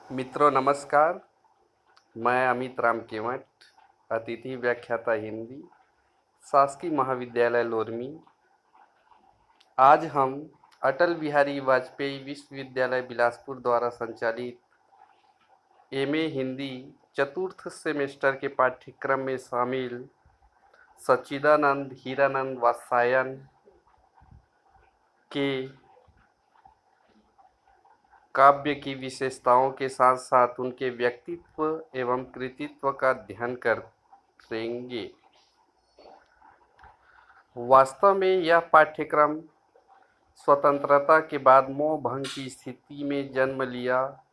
मित्रों नमस्कार। मैं अमित राम केवट, अतिथि व्याख्याता हिंदी, शासकीय महाविद्यालय लोरमी। आज हम अटल बिहारी वाजपेयी विश्वविद्यालय बिलासपुर द्वारा संचालित एमए हिंदी चतुर्थ सेमेस्टर के पाठ्यक्रम में शामिल सच्चिदानंद हीरानंद वात्स्यायन के काव्य की विशेषताओं के साथ साथ उनके व्यक्तित्व एवं कृतित्व का अध्ययन करेंगे। वास्तव में यह पाठ्यक्रम स्वतंत्रता के बाद मोह भंग की स्थिति में जन्म लिया।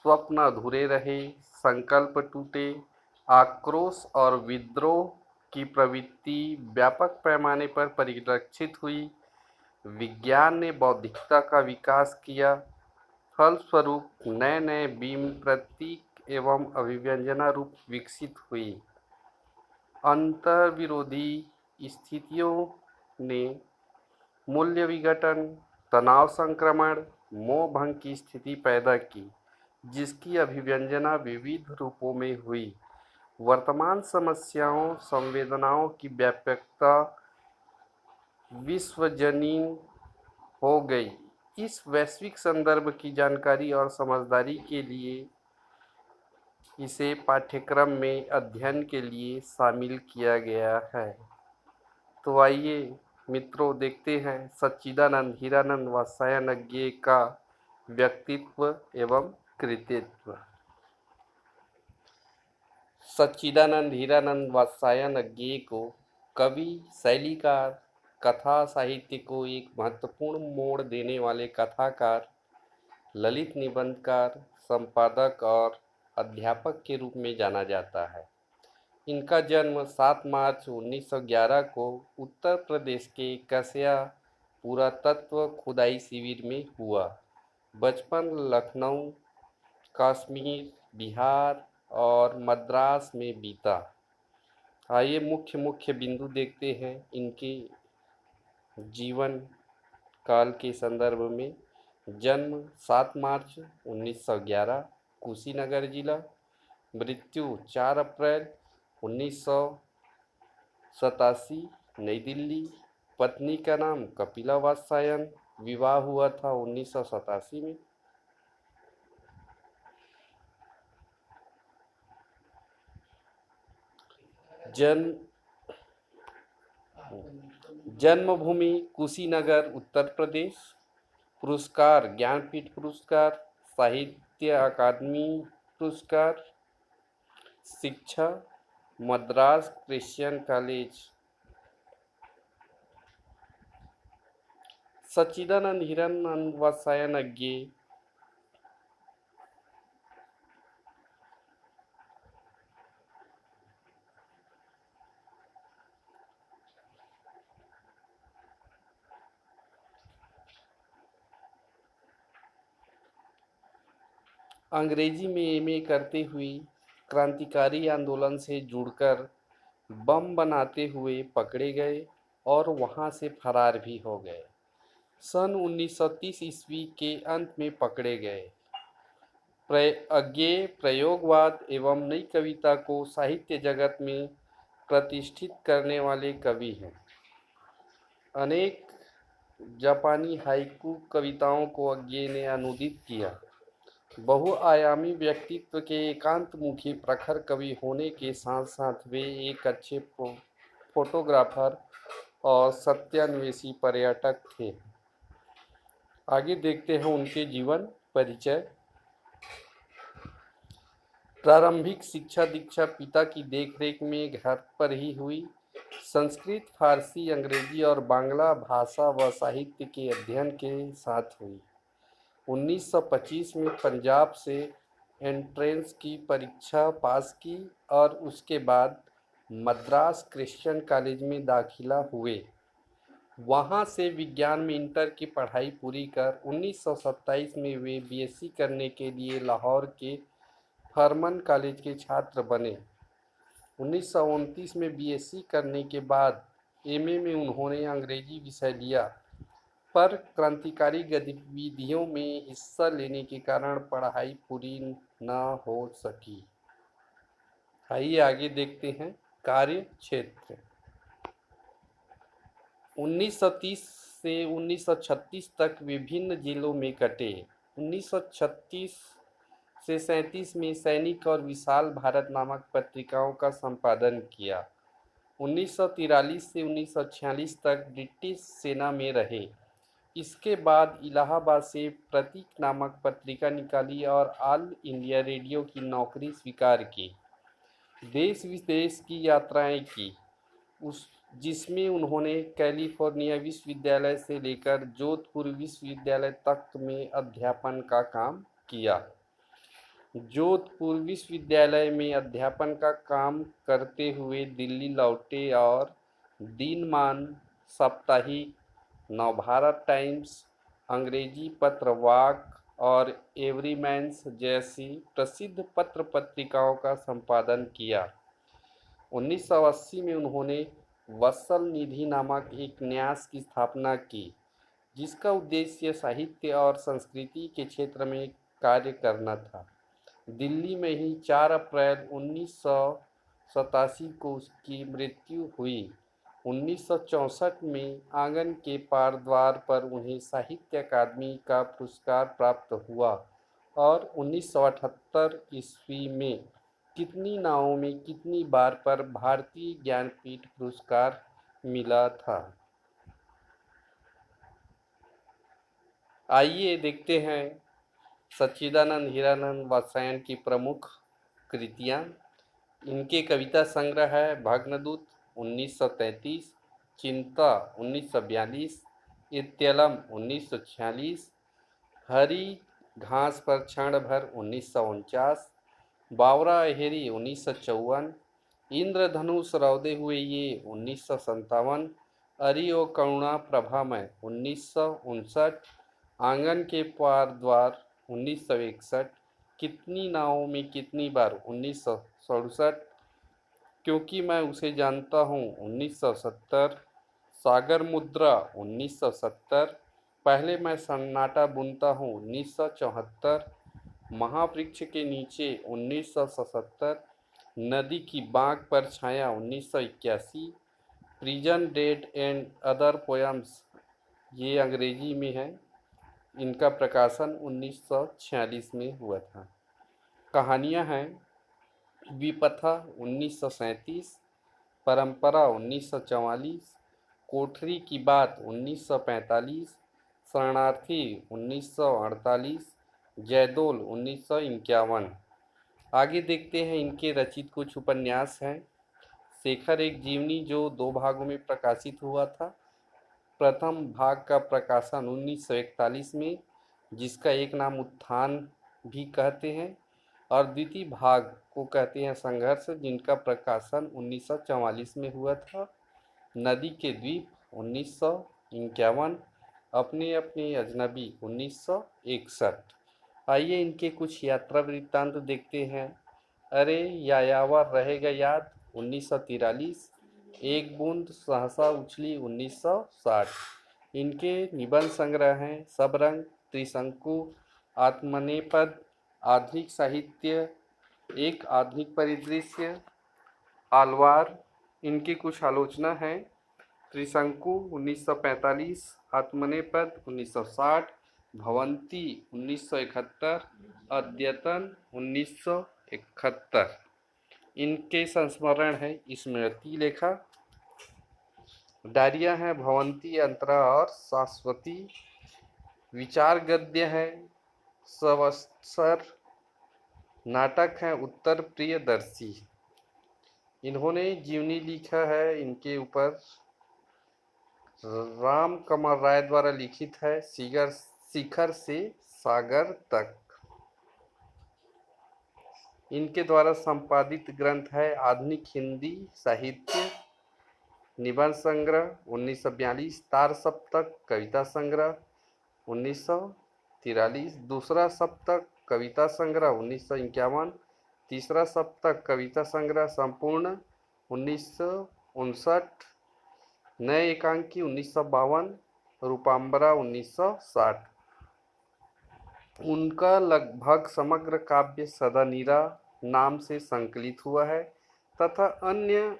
स्वप्न अधूरे रहे, संकल्प टूटे, आक्रोश और विद्रोह की प्रवृत्ति व्यापक पैमाने पर परिलक्षित हुई। विज्ञान ने बौद्धिकता का विकास किया। फलस्वरूप नए नए बीम प्रतीक एवं अभिव्यंजना रूप विकसित हुई। अंतर्विरोधी स्थितियों ने मूल्य विघटन, तनाव संक्रमण, मोह भंग की स्थिति पैदा की, जिसकी अभिव्यंजना विविध रूपों में हुई। वर्तमान समस्याओं संवेदनाओं की व्यापकता विश्वजनीन हो गई। इस वैश्विक संदर्भ की जानकारी और समझदारी के लिए इसे पाठ्यक्रम में अध्ययन के लिए शामिल किया गया है। तो आइए मित्रों देखते हैं सच्चिदानंद हीरानंद वात्स्यायन का व्यक्तित्व एवं कृतित्व। सच्चिदानंद हीरानंद वात्स्यायन को कवि, शैलीकार, कथा साहित्य को एक महत्वपूर्ण मोड़ देने वाले कथाकार, ललित निबंधकार, संपादक और अध्यापक के रूप में जाना जाता है। इनका जन्म 7 मार्च 1911 को उत्तर प्रदेश के कस्या पुरातत्व खुदाई शिविर में हुआ। बचपन लखनऊ, कश्मीर, बिहार और मद्रास में बीता। आइए मुख्य बिंदु देखते हैं इनके जीवन काल के संदर्भ में। जन्म 7 मार्च 1911, कुशीनगर जिला। मृत्यु 4 अप्रैल 1987, नई दिल्ली। पत्नी का नाम कपिला वात्स्यायन। विवाह हुआ था 1987 में। जन्मभूमि कुशीनगर, उत्तर प्रदेश। पुरस्कार ज्ञानपीठ पुरस्कार, साहित्य अकादमी पुरस्कार। शिक्षा मद्रास क्रिश्चियन कॉलेज। सच्चिदानंद हीरानंद वात्स्यायन अंग्रेजी में एमए करते हुए क्रांतिकारी आंदोलन से जुड़कर बम बनाते हुए पकड़े गए और वहां से फरार भी हो गए। सन 1930 ईस्वी के अंत में पकड़े गए। अज्ञेय प्रयोगवाद एवं नई कविता को साहित्य जगत में प्रतिष्ठित करने वाले कवि हैं। अनेक जापानी हाइकू कविताओं को अज्ञेय ने अनुदित किया। बहुआयामी व्यक्तित्व के एकांतमुखी प्रखर कवि होने के साथ साथ वे एक अच्छे फोटोग्राफर और सत्यान्वेषी पर्यटक थे। आगे देखते हैं उनके जीवन परिचय। प्रारंभिक शिक्षा दीक्षा पिता की देखरेख में घर पर ही हुई। संस्कृत, फारसी, अंग्रेजी और बांग्ला भाषा व साहित्य के अध्ययन के साथ हुई। 1925 में पंजाब से एंट्रेंस की परीक्षा पास की और उसके बाद मद्रास क्रिश्चियन कॉलेज में दाखिला हुए। वहां से विज्ञान में इंटर की पढ़ाई पूरी कर 1927 में वे बीएससी करने के लिए लाहौर के फरमान कॉलेज के छात्र बने। 1929 में बीएससी करने के बाद एमए में उन्होंने अंग्रेजी विषय लिया। पर क्रांतिकारी गतिविधियों में हिस्सा लेने के कारण पढ़ाई पूरी न हो सकी। आइए आगे देखते हैं कार्य क्षेत्र। 1930 से 1936 तक विभिन्न जिलों में कटे। 1936 से 37 में सैनिक और विशाल भारत नामक पत्रिकाओं का संपादन किया। 1943 से 1946 तक ब्रिटिश सेना में रहे। इसके बाद इलाहाबाद से प्रतीक नामक पत्रिका निकाली और ऑल इंडिया रेडियो की नौकरी स्वीकार की। देश विदेश की यात्राएं की, जिसमें उन्होंने कैलिफोर्निया विश्वविद्यालय से लेकर जोधपुर विश्वविद्यालय तक में अध्यापन का काम किया। जोधपुर विश्वविद्यालय में अध्यापन का काम करते हुए दिल्ली लौटे और दिनमान साप्ताहिक, नवभारत टाइम्स, अंग्रेजी पत्र वाक और एवरीमैन्स जैसी प्रसिद्ध पत्र पत्रिकाओं का संपादन किया। 1980 में उन्होंने वत्सल निधि नामक एक न्यास की स्थापना की, जिसका उद्देश्य साहित्य और संस्कृति के क्षेत्र में कार्य करना था। दिल्ली में ही 4 अप्रैल 1987 को उसकी मृत्यु हुई। 1964 में आंगन के पार द्वार पर उन्हें साहित्य अकादमी का पुरस्कार प्राप्त हुआ और 1978 ईस्वी में कितनी नावों में कितनी बार पर भारतीय ज्ञानपीठ पुरस्कार मिला था। आइए देखते हैं सच्चिदानंद हीरानंद वात्स्यायन की प्रमुख कृतियाँ। इनके कविता संग्रह है भग्नदूत 1933, चिंता 1942, इत्यलम 1946, हरी घास पर क्षण भर 1949, बावरा अहेरी 1954, इंद्रधनुष रौदे हुए ये 1957, अरि ओ करुणा प्रभामय 1959, आंगन के पार द्वार 1961, कितनी नावों में कितनी बार 1967, क्योंकि मैं उसे जानता हूँ 1970, सागर मुद्रा 1970, पहले मैं सन्नाटा बुनता हूँ 1974, महावृक्ष के नीचे 1977, नदी की बाँक पर छाया 1981, prison date and other poems, ये अंग्रेजी में है। इनका प्रकाशन 1946 में हुआ था। कहानियाँ हैं विपथा 1937, परंपरा 1944, कोठरी की बात 1945, शरणार्थी 1948, जयदोल 1951। आगे देखते हैं इनके रचित कुछ उपन्यास हैं। शेखर एक जीवनी, जो 2 भागों में प्रकाशित हुआ था। प्रथम भाग का प्रकाशन 1941 में, जिसका एक नाम उत्थान भी कहते हैं, और द्वितीय भाग को कहते हैं संघर्ष, जिनका प्रकाशन 1944 में हुआ था। नदी के द्वीप 1951, अपने अपने अजनबी 1961। आइए इनके कुछ यात्रा वृत्तांत देखते हैं। अरे यायावर रहेगा याद 1943, एक बूंद सहसा उछली 1960। इनके निबंध संग्रह हैं सबरंग, त्रिशंकु, आत्मनेपद, आधुनिक साहित्य, एक आधुनिक परिदृश्य, आलवार। इनकी कुछ आलोचना है। त्रिशंकु 1945, आत्मनेपद 1960, भवंती 1971, अद्यतन 1971। इनके संस्मरण है स्मृति लेखा। डायरिया है भवंती, अंतरा और शाश्वती। विचार गद्य है सवत्सर। नाटक है उत्तर प्रियदर्शी। इन्होंने जीवनी लिखा है, इनके ऊपर राम कमल राय द्वारा लिखित है, शिखर से सागर तक। इनके द्वारा संपादित ग्रंथ है आधुनिक हिंदी साहित्य, निबंध संग्रह 1942, तार सप्तक कविता संग्रह 1943, दूसरा सप्तक कविता संग्रह 1951, तीसरा सप्तक कविता संग्रह संपूर्ण 1959, नए एकांकी 1952, रूपाम्बरा 1960। उनका लगभग समग्र काव्य सदानीरा नाम से संकलित हुआ है तथा अन्य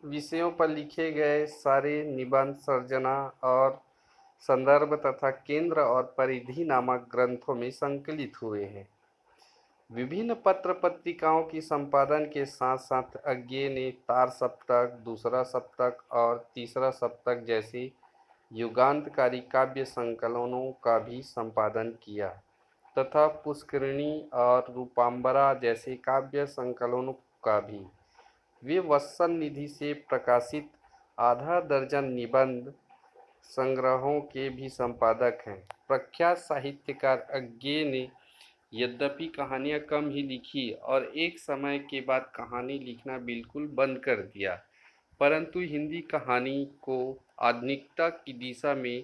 विषयों पर लिखे गए सारे निबंध सर्जना और संदर्भ तथा केंद्र और परिधि नामक ग्रंथों में संकलित हुए हैं। विभिन्न पत्र पत्रिकाओं की संपादन के साथ साथ अज्ञे ने तार सप्तक, दूसरा सप्तक और तीसरा सप्तक जैसे युगांतकारी काव्य संकलनों का भी संपादन किया तथा पुष्करिणी और रूपाम्बरा जैसे काव्य संकलनों का भी। वे वत्सल निधि से प्रकाशित आधा दर्जन निबंध संग्रहों के भी संपादक हैं। प्रख्यात साहित्यकार अज्ञे ने यद्यपि कहानियाँ कम ही लिखी और एक समय के बाद कहानी लिखना बिल्कुल बंद कर दिया, परंतु हिंदी कहानी को आधुनिकता की दिशा में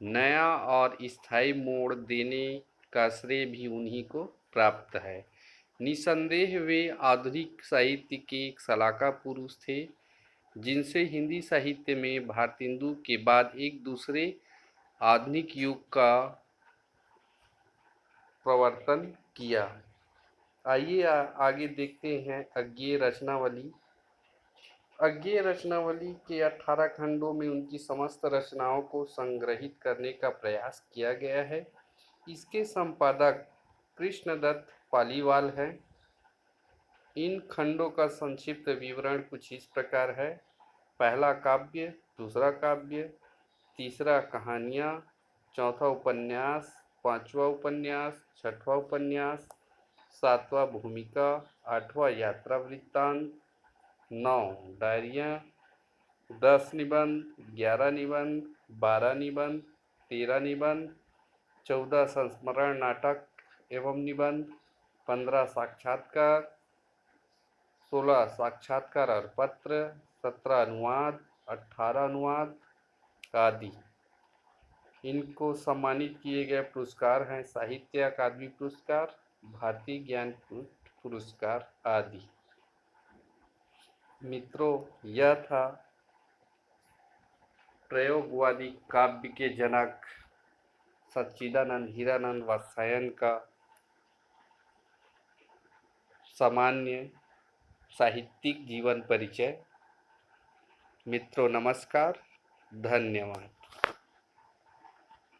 नया और स्थायी मोड़ देने का श्रेय भी उन्हीं को प्राप्त है। निसंदेह वे आधुनिक साहित्य के एक शलाका पुरुष थे, जिनसे हिंदी साहित्य में भारतेंदु के बाद एक दूसरे आधुनिक युग का प्रवर्तन किया। आइए आगे देखते हैं अज्ञेय रचनावली। अज्ञेय रचनावली के 18 खंडों में उनकी समस्त रचनाओं को संग्रहित करने का प्रयास किया गया है। इसके संपादक कृष्णदत्त पालीवाल हैं। इन खंडों का संक्षिप्त विवरण कुछ इस प्रकार है। पहला काव्य, दूसरा काव्य, तीसरा कहानियाँ, चौथा उपन्यास, पांचवा उपन्यास, छठवां उपन्यास, सातवां भूमिका, आठवां यात्रा वृत्तांत, 9 डायरियाँ, 10 निबंध, 11 निबंध, 12 निबंध, 13 निबंध, 14 संस्मरण नाटक एवं निबंध, 15 साक्षात्कार, 16 साक्षात्कार और पत्र, 17 अनुवाद, 18 अनुवाद आदि। इनको सम्मानित किए गए पुरस्कार हैं साहित्य अकादमी पुरस्कार, भारतीय ज्ञानपीठ पुरस्कार आदि। मित्रों, यह था प्रयोगवादी काव्य के जनक सच्चिदानंद हीरानंद वात्स्यायन का सामान्य साहित्यिक जीवन परिचय। मित्रों नमस्कार, धन्यवाद।